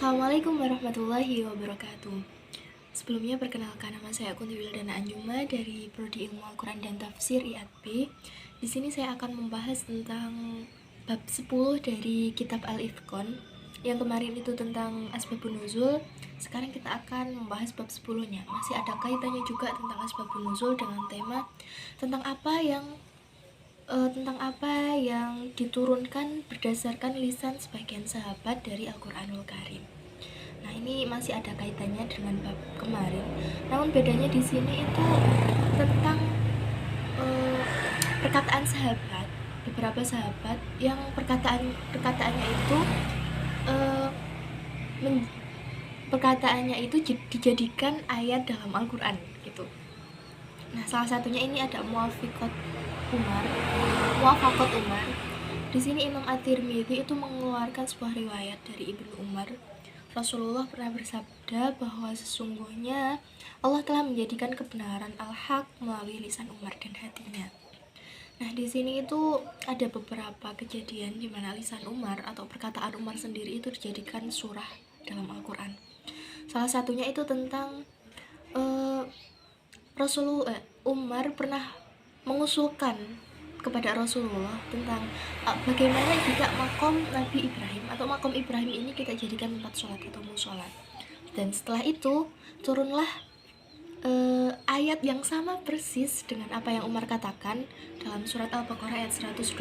Assalamualaikum warahmatullahi wabarakatuh. Sebelumnya perkenalkan, nama saya Kunti Wildana Anjuma dari Prodi Ilmu Al-Quran dan Tafsir IATB. Di sini saya akan membahas tentang bab 10 dari kitab Al-Ithqan. Yang kemarin itu tentang Asbabun Nuzul. Sekarang kita akan membahas bab 10-nya. Masih ada kaitannya juga tentang Asbabun Nuzul dengan tema tentang apa yang diturunkan berdasarkan lisan sebagian sahabat dari Al-Quranul Karim. Nah, ini masih ada kaitannya dengan bab kemarin. Namun bedanya di sini itu tentang perkataan sahabat, beberapa sahabat yang perkataannya itu dijadikan ayat dalam Al-Quran gitu. Nah, salah satunya ini ada Muwafaqat Umar. Di sini Imam At-Tirmidzi itu mengeluarkan sebuah riwayat dari Ibnu Umar. Rasulullah pernah bersabda bahwa sesungguhnya Allah telah menjadikan kebenaran al-haq melalui lisan Umar dan hatinya. Nah, di sini itu ada beberapa kejadian di mana lisan Umar atau perkataan Umar sendiri itu dijadikan surah dalam Al-Quran. Salah satunya itu tentang Umar pernah mengusulkan kepada Rasulullah tentang bagaimana jika makom Nabi Ibrahim atau makom Ibrahim ini kita jadikan tempat sholat atau musola. Dan setelah itu turunlah ayat yang sama persis dengan apa yang Umar katakan dalam surat Al-Baqarah ayat 125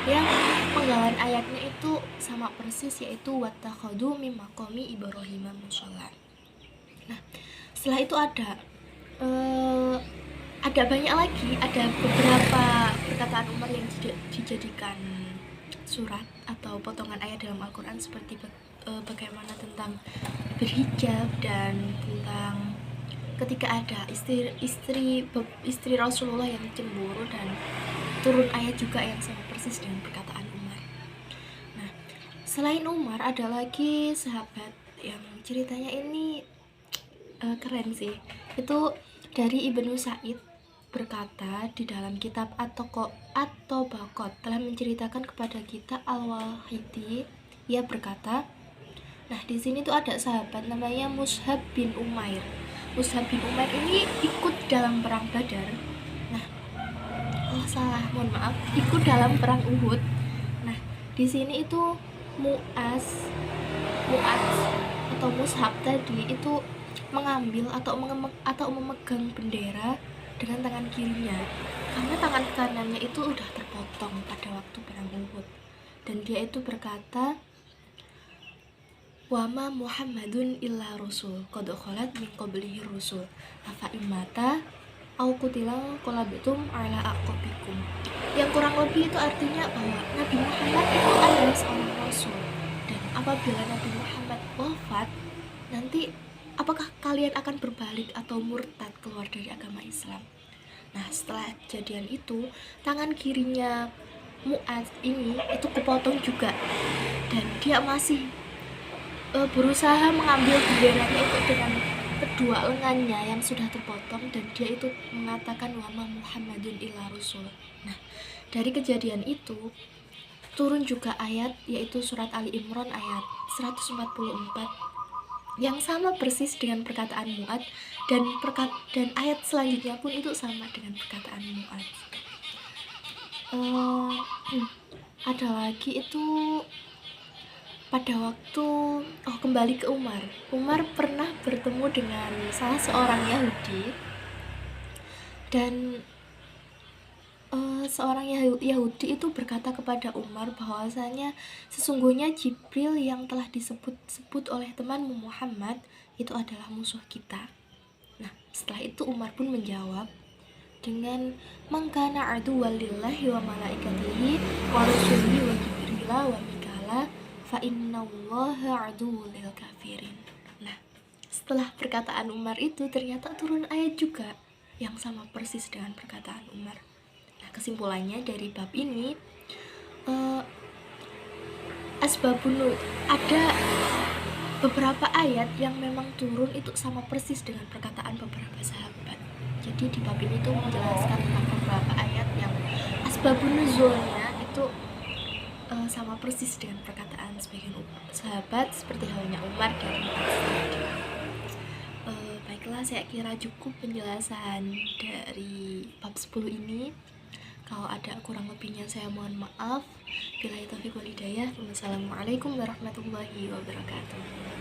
yang penggalan ayatnya itu sama persis, yaitu wattakhadhu min maqami Ibrahim musholla. Nah, setelah itu ada banyak lagi, ada beberapa perkataan Umar yang dijadikan surat atau potongan ayat dalam Al-Quran, seperti bagaimana tentang berhijab dan tentang ketika ada istri Rasulullah yang cemburu, dan turun ayat juga yang sama persis dengan perkataan Umar. Nah, selain Umar ada lagi sahabat yang ceritanya ini keren sih. Itu dari Ibnu Sa'id berkata di dalam kitab At-Tabaqat telah menceritakan kepada kita Al-Wahidi. Ia berkata, nah di sini tuh ada sahabat namanya Mushab bin Umair. Mushab bin Umair ini ikut dalam perang Badar. Nah, mohon maaf, ikut dalam perang Uhud. Nah, di sini itu Mu'az atau Mushab tadi itu mengambil atau memegang bendera dengan tangan kirinya, karena tangan kanannya itu udah terpotong pada waktu perang Uhud. Dan dia itu berkata, wa ma Muhammadun illa rasul qad khalat min qablihi rusul afa imata au qutilan qalabitum ala aqabikum. Yang kurang lebih itu artinya bahwa Nabi Muhammad itu adalah seorang rasul, dan apabila Nabi Muhammad wafat, nanti apakah kalian akan berbalik atau murtad keluar dari agama Islam? Nah, setelah kejadian itu, tangan kirinya Mu'adz ini itu kepotong juga, dan dia masih berusaha mengambil benderanya itu dengan kedua lengannya yang sudah terpotong, dan dia itu mengatakan wama Muhammadun illa rasul. Nah, dari kejadian itu turun juga ayat, yaitu surat Ali Imran ayat 144 yang sama persis dengan perkataan Mu'adz, dan ayat selanjutnya pun itu sama dengan perkataan Mu'adz. Ada lagi itu pada waktu kembali ke Umar pernah bertemu dengan salah seorang Yahudi, dan seorang Yahudi itu berkata kepada Umar bahwasanya sesungguhnya Jibril yang telah disebut oleh temanmu Muhammad itu adalah musuh kita. Nah, setelah itu Umar pun menjawab dengan mangkana aduwwal lillahi wa malaikatihi wa rusulihi wa jibrila wa mikala fa innallaha aduwwul lil kafirin. Nah, setelah perkataan Umar itu ternyata turun ayat juga yang sama persis dengan perkataan Umar. Kesimpulannya dari bab ini, ada beberapa ayat yang memang turun itu sama persis dengan perkataan beberapa sahabat. Jadi di bab ini tuh menjelaskan tentang beberapa ayat yang asbabun nuzulnya itu sama persis dengan perkataan sebagian sahabat seperti halnya Umar dan Anas tadi. Baiklah, saya kira cukup penjelasan dari bab 10 ini. Kalau ada kurang lebihnya saya mohon maaf. Billahi taufiq wal hidayah. Wassalamualaikum warahmatullahi wabarakatuh.